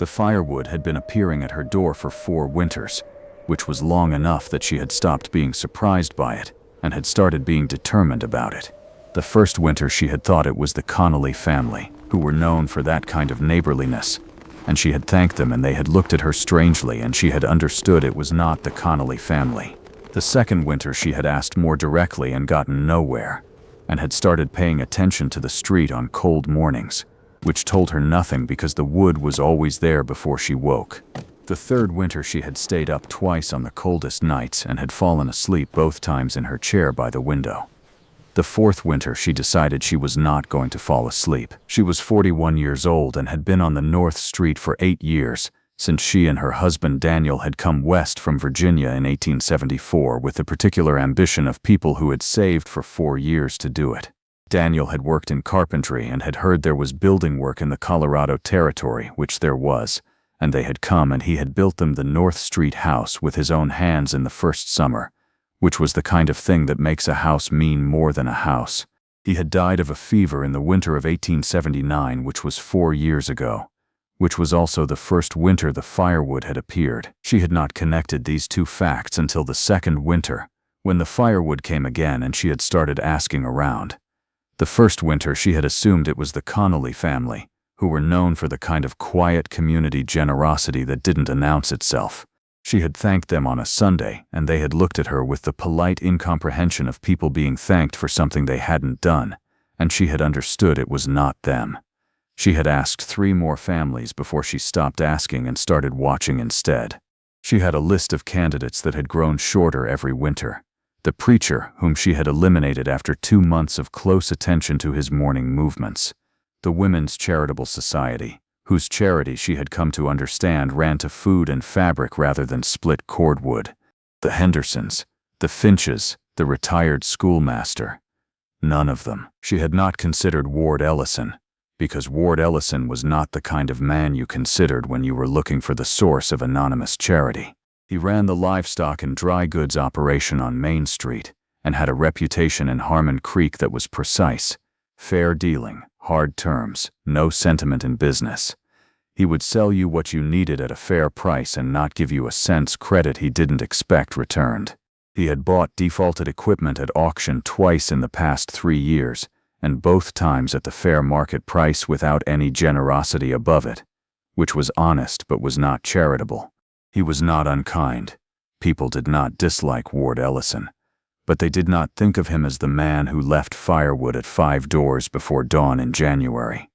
The firewood had been appearing at her door for 4 winters, which was long enough that she had stopped being surprised by it and had started being determined about it. The first winter she had thought it was the Connolly family, who were known for that kind of neighborliness, and she had thanked them and they had looked at her strangely and she had understood it was not the Connolly family. The second winter she had asked more directly and gotten nowhere, and had started paying attention to the street on cold mornings, which told her nothing because the wood was always there before she woke. The third winter she had stayed up twice on the coldest nights and had fallen asleep both times in her chair by the window. The fourth winter she decided she was not going to fall asleep. She was 41 years old and had been on the North Street for 8 years, since she and her husband Daniel had come west from Virginia in 1874 with the particular ambition of people who had saved for 4 years to do it. Daniel had worked in carpentry and had heard there was building work in the Colorado Territory, which there was, and they had come and he had built them the North Street house with his own hands in the first summer, which was the kind of thing that makes a house mean more than a house. He had died of a fever in the winter of 1879, which was 4 years ago, which was also the first winter the firewood had appeared. She had not connected these two facts until the second winter, when the firewood came again and she had started asking around. The first winter she had assumed it was the Connolly family, who were known for the kind of quiet community generosity that didn't announce itself. She had thanked them on a Sunday, and they had looked at her with the polite incomprehension of people being thanked for something they hadn't done, and she had understood it was not them. She had asked 3 more families before she stopped asking and started watching instead. She had a list of candidates that had grown shorter every winter. The preacher, whom she had eliminated after 2 months of close attention to his morning movements. The Women's Charitable Society, whose charity she had come to understand ran to food and fabric rather than split cordwood. The Hendersons, the Finches, the retired schoolmaster. None of them. She had not considered Ward Ellison, because Ward Ellison was not the kind of man you considered when you were looking for the source of anonymous charity. He ran the livestock and dry goods operation on Main Street and had a reputation in Harmon Creek that was precise, fair dealing, hard terms, no sentiment in business. He would sell you what you needed at a fair price and not give you a cent's credit he didn't expect returned. He had bought defaulted equipment at auction twice in the past 3 years, and both times at the fair market price without any generosity above it, which was honest but was not charitable. He was not unkind. People did not dislike Ward Ellison, but they did not think of him as the man who left firewood at 5 doors before dawn in January.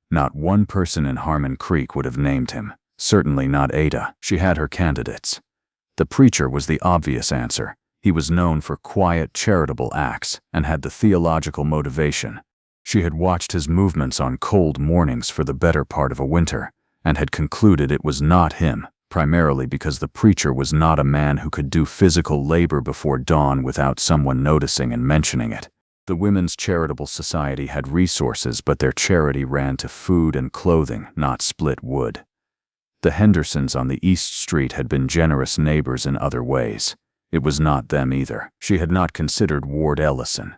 Not one person in Harmon Creek would have named him, certainly not Ada. She had her candidates. The preacher was the obvious answer. He was known for quiet, charitable acts and had the theological motivation. She had watched his movements on cold mornings for the better part of a winter and had concluded it was not him, primarily because the preacher was not a man who could do physical labor before dawn without someone noticing and mentioning it. The Women's Charitable Society had resources, but their charity ran to food and clothing, not split wood. The Hendersons on the East Street had been generous neighbors in other ways. It was not them either. She had not considered Ward Ellison.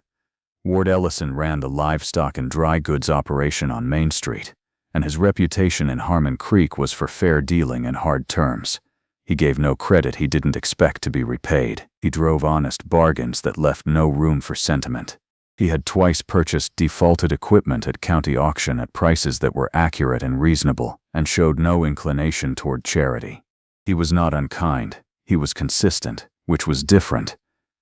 Ward Ellison ran the livestock and dry goods operation on Main Street, and his reputation in Harmon Creek was for fair dealing and hard terms. He gave no credit he didn't expect to be repaid. He drove honest bargains that left no room for sentiment. He had twice purchased defaulted equipment at county auction at prices that were accurate and reasonable, and showed no inclination toward charity. He was not unkind. He was consistent, which was different.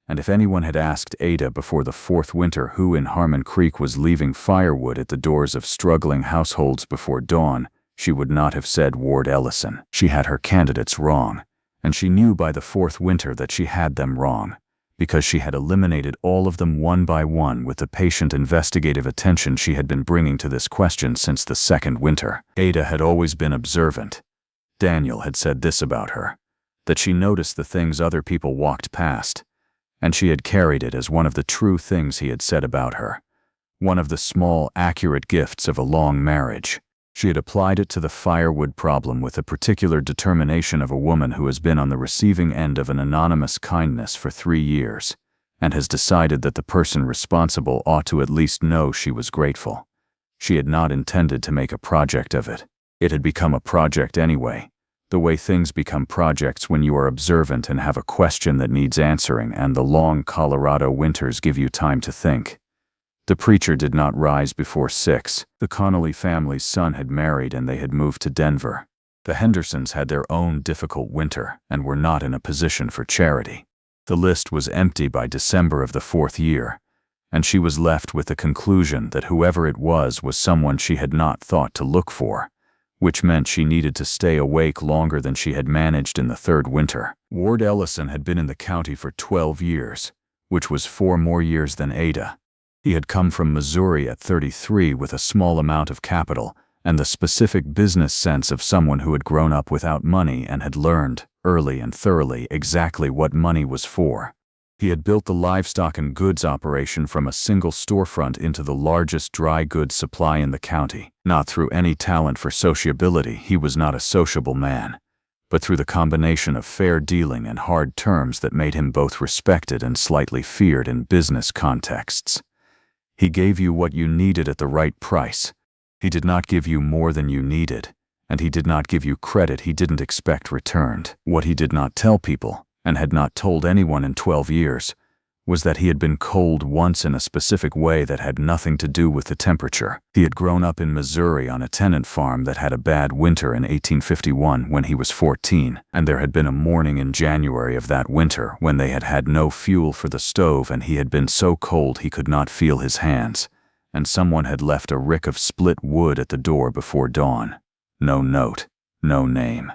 And if anyone had asked Ada before the 4th winter who in Harmon Creek was leaving firewood at the doors of struggling households before dawn, she would not have said Ward Ellison. She had her candidates wrong, and she knew by the 4th winter that she had them wrong, because she had eliminated all of them one by one with the patient investigative attention she had been bringing to this question since the 2nd winter. Ada had always been observant. Daniel had said this about her, that she noticed the things other people walked past, and she had carried it as one of the true things he had said about her, one of the small, accurate gifts of a long marriage. She had applied it to the firewood problem with the particular determination of a woman who has been on the receiving end of an anonymous kindness for 3 years, and has decided that the person responsible ought to at least know she was grateful. She had not intended to make a project of it. It had become a project anyway, the way things become projects when you are observant and have a question that needs answering, and the long Colorado winters give you time to think. The preacher did not rise before 6. The Connolly family's son had married and they had moved to Denver. The Hendersons had their own difficult winter and were not in a position for charity. The list was empty by December of the 4th year, and she was left with the conclusion that whoever it was someone she had not thought to look for, which meant she needed to stay awake longer than she had managed in the 3rd winter. Ward Ellison had been in the county for 12 years, which was 4 more years than Ada. He had come from Missouri at 33 with a small amount of capital and the specific business sense of someone who had grown up without money and had learned, early and thoroughly, exactly what money was for. He had built the livestock and goods operation from a single storefront into the largest dry goods supply in the county, not through any talent for sociability. He was not a sociable man, but through the combination of fair dealing and hard terms that made him both respected and slightly feared in business contexts. He gave you what you needed at the right price. He did not give you more than you needed, and he did not give you credit he didn't expect returned. What he did not tell people, and had not told anyone in 12 years, was that he had been cold once in a specific way that had nothing to do with the temperature. He had grown up in Missouri on a tenant farm that had a bad winter in 1851 when he was 14, and there had been a morning in January of that winter when they had had no fuel for the stove and he had been so cold he could not feel his hands, and someone had left a rick of split wood at the door before dawn. No note, no name.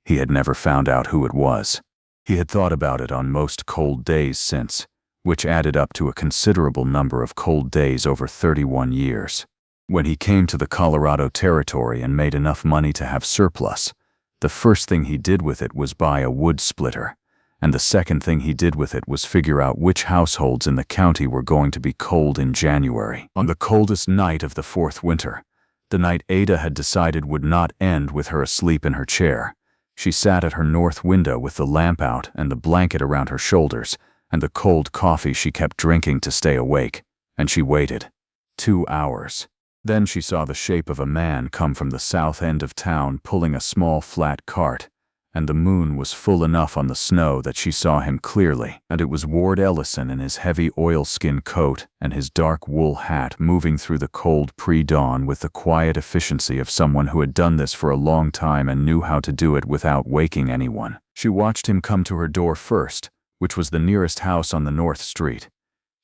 He had never found out who it was. He had thought about it on most cold days since, which added up to a considerable number of cold days over 31 years. When he came to the Colorado Territory and made enough money to have surplus, the first thing he did with it was buy a wood splitter, and the second thing he did with it was figure out which households in the county were going to be cold in January. On the coldest night of the 4th winter, the night Ada had decided would not end with her asleep in her chair, she sat at her north window with the lamp out and the blanket around her shoulders, and the cold coffee she kept drinking to stay awake, and she waited. 2 hours. Then she saw the shape of a man come from the south end of town pulling a small flat cart, and the moon was full enough on the snow that she saw him clearly, and it was Ward Ellison in his heavy oilskin coat and his dark wool hat moving through the cold pre-dawn with the quiet efficiency of someone who had done this for a long time and knew how to do it without waking anyone. She watched him come to her door first, which was the nearest house on the North Street.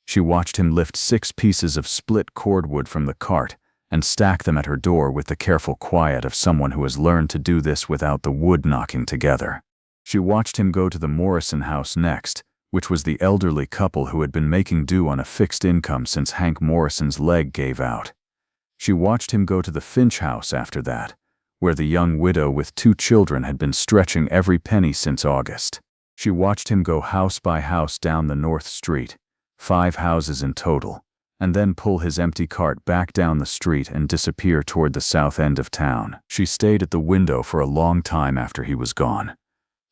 She watched him lift 6 pieces of split cordwood from the cart and stack them at her door with the careful quiet of someone who has learned to do this without the wood knocking together. She watched him go to the Morrison house next, which was the elderly couple who had been making do on a fixed income since Hank Morrison's leg gave out. She watched him go to the Finch house after that, where the young widow with 2 children had been stretching every penny since August. She watched him go house by house down the North Street, 5 houses in total, and then pull his empty cart back down the street and disappear toward the south end of town. She stayed at the window for a long time after he was gone.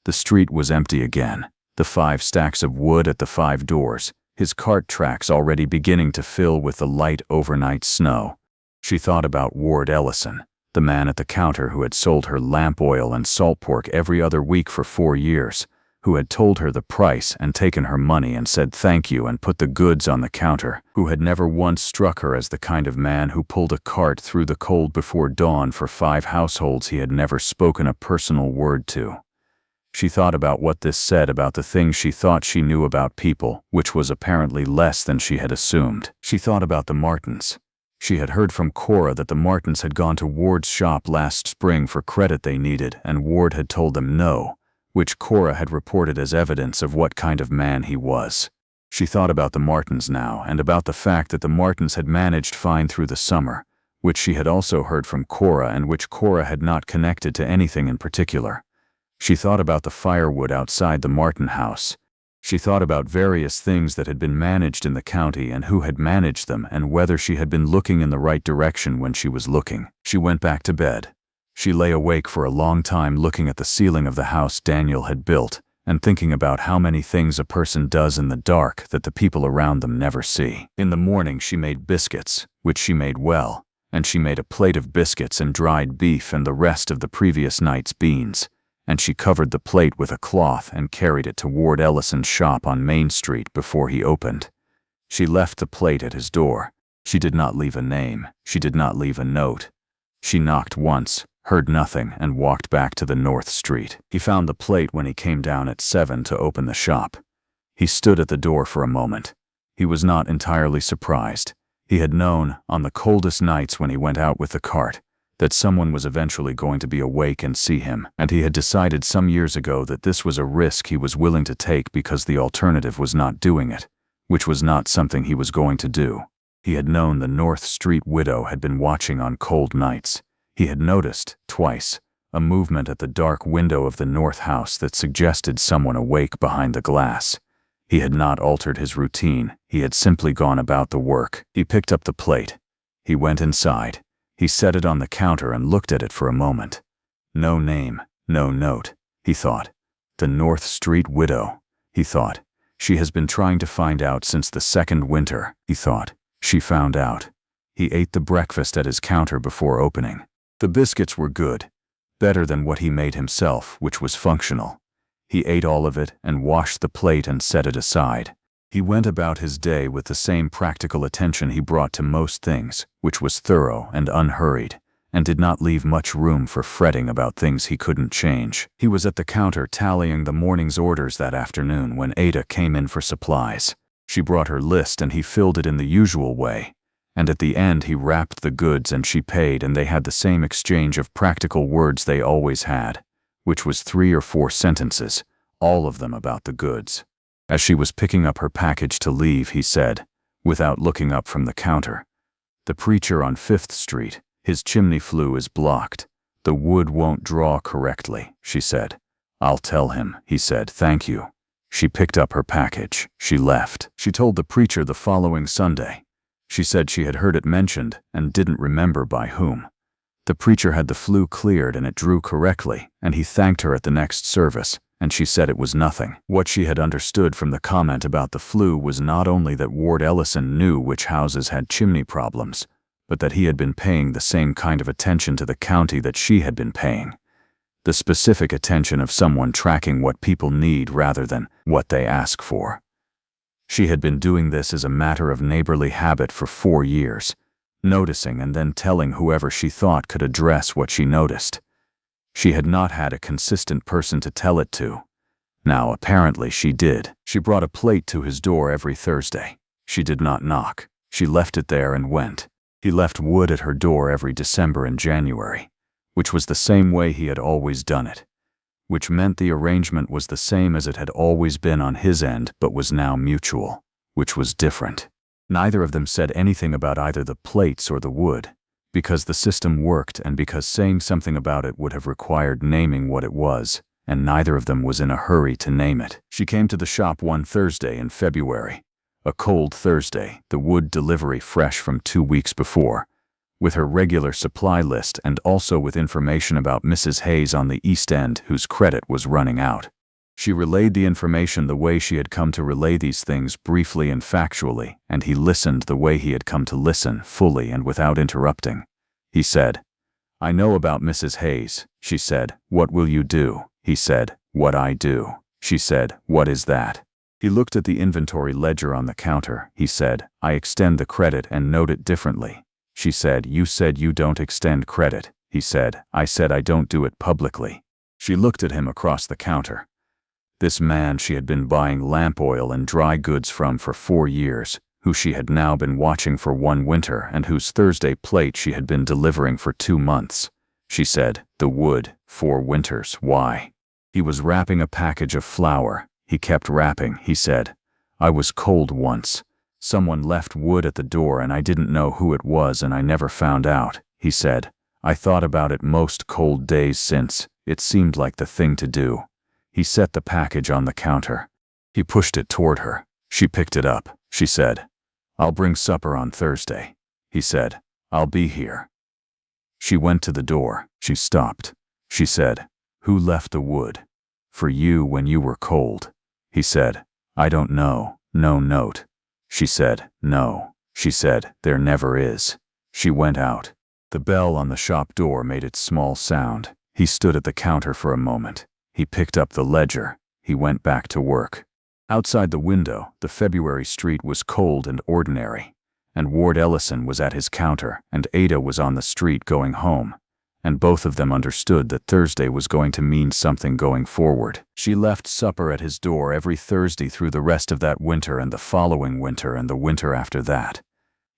The street was empty again, the 5 stacks of wood at the 5 doors, his cart tracks already beginning to fill with the light overnight snow. She thought about Ward Ellison, the man at the counter who had sold her lamp oil and salt pork every other week for 4 years, who had told her the price and taken her money and said thank you and put the goods on the counter, who had never once struck her as the kind of man who pulled a cart through the cold before dawn for 5 households he had never spoken a personal word to. She thought about what this said about the things she thought she knew about people, which was apparently less than she had assumed. She thought about the Martins. She had heard from Cora that the Martins had gone to Ward's shop last spring for credit they needed, and Ward had told them no, which Cora had reported as evidence of what kind of man he was. She thought about the Martins now, and about the fact that the Martins had managed fine through the summer, which she had also heard from Cora and which Cora had not connected to anything in particular. She thought about the firewood outside the Martin house. She thought about various things that had been managed in the county and who had managed them and whether she had been looking in the right direction when she was looking. She went back to bed. She lay awake for a long time looking at the ceiling of the house Daniel had built and thinking about how many things a person does in the dark that the people around them never see. In the morning she made biscuits, which she made well, and she made a plate of biscuits and dried beef and the rest of the previous night's beans, and she covered the plate with a cloth and carried it to Ward Ellison's shop on Main Street before he opened. She left the plate at his door. She did not leave a name. She did not leave a note. She knocked once, heard nothing, and walked back to the North Street. He found the plate when he came down at 7 to open the shop. He stood at the door for a moment. He was not entirely surprised. He had known, on the coldest nights when he went out with the cart, that someone was eventually going to be awake and see him, and he had decided some years ago that this was a risk he was willing to take because the alternative was not doing it, which was not something he was going to do. He had known the North Street widow had been watching on cold nights. He had noticed, twice, a movement at the dark window of the north house that suggested someone awake behind the glass. He had not altered his routine. He had simply gone about the work. He picked up the plate. He went inside. He set it on the counter and looked at it for a moment. No name, no note, he thought. The North Street widow, he thought. She has been trying to find out since the second winter, he thought. She found out. He ate the breakfast at his counter before opening. The biscuits were good, better than what he made himself, which was functional. He ate all of it and washed the plate and set it aside. He went about his day with the same practical attention he brought to most things, which was thorough and unhurried, and did not leave much room for fretting about things he couldn't change. He was at the counter tallying the morning's orders that afternoon when Ada came in for supplies. She brought her list and he filled it in the usual way, and at the end he wrapped the goods and she paid, and they had the same exchange of practical words they always had, which was 3 or 4 sentences, all of them about the goods. As she was picking up her package to leave, he said, without looking up from the counter, "The preacher on 5th Street, his chimney flue is blocked. The wood won't draw correctly," she said. "I'll tell him," he said. "Thank you." She picked up her package. She left. She told the preacher the following Sunday. She said she had heard it mentioned and didn't remember by whom. The preacher had the flue cleared and it drew correctly, and he thanked her at the next service, and she said it was nothing. What she had understood from the comment about the flue was not only that Ward Ellison knew which houses had chimney problems, but that he had been paying the same kind of attention to the county that she had been paying. The specific attention of someone tracking what people need rather than what they ask for. She had been doing this as a matter of neighborly habit for 4 years, noticing and then telling whoever she thought could address what she noticed. She had not had a consistent person to tell it to. Now apparently she did. She brought a plate to his door every Thursday. She did not knock. She left it there and went. He left wood at her door every December and January, which was the same way he had always done it, which meant the arrangement was the same as it had always been on his end but was now mutual, which was different. Neither of them said anything about either the plates or the wood, because the system worked and because saying something about it would have required naming what it was, and neither of them was in a hurry to name it. She came to the shop one Thursday in February, a cold Thursday, the wood delivery fresh from 2 weeks before, with her regular supply list and also with information about Mrs. Hayes on the East End whose credit was running out. She relayed the information the way she had come to relay these things, briefly and factually, and he listened the way he had come to listen, fully and without interrupting. He said, "I know about Mrs. Hayes." She said, "What will you do?" He said, "What I do." She said, "What is that?" He looked at the inventory ledger on the counter. He said, "I extend the credit and note it differently." She said, "You said you don't extend credit." He said, "I said I don't do it publicly." She looked at him across the counter. This man she had been buying lamp oil and dry goods from for 4 years, who she had now been watching for 1 winter and whose Thursday plate she had been delivering for 2 months. She said, "The wood, 4 winters, why?" He was wrapping a package of flour. He kept wrapping. He said, "I was cold once. Someone left wood at the door and I didn't know who it was and I never found out." He said, "I thought about it most cold days since. It seemed like the thing to do." He set the package on the counter. He pushed it toward her. She picked it up. She said, "I'll bring supper on Thursday." He said, "I'll be here." She went to the door. She stopped. She said, "Who left the wood?" "For you when you were cold." He said, "I don't know. No note." She said, "No." She said, "There never is." She went out. The bell on the shop door made its small sound. He stood at the counter for a moment. He picked up the ledger. He went back to work. Outside the window, the February street was cold and ordinary, and Ward Ellison was at his counter, and Ada was on the street going home, and both of them understood that Thursday was going to mean something going forward. She left supper at his door every Thursday through the rest of that winter and the following winter and the winter after that.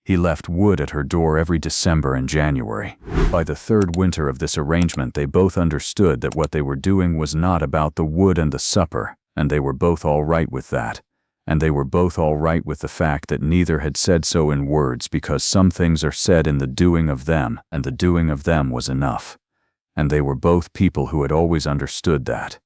He left wood at her door every December and January. By the third winter of this arrangement, they both understood that what they were doing was not about the wood and the supper, and they were both all right with that. And they were both all right with the fact that neither had said so in words, because some things are said in the doing of them, and the doing of them was enough. And they were both people who had always understood that.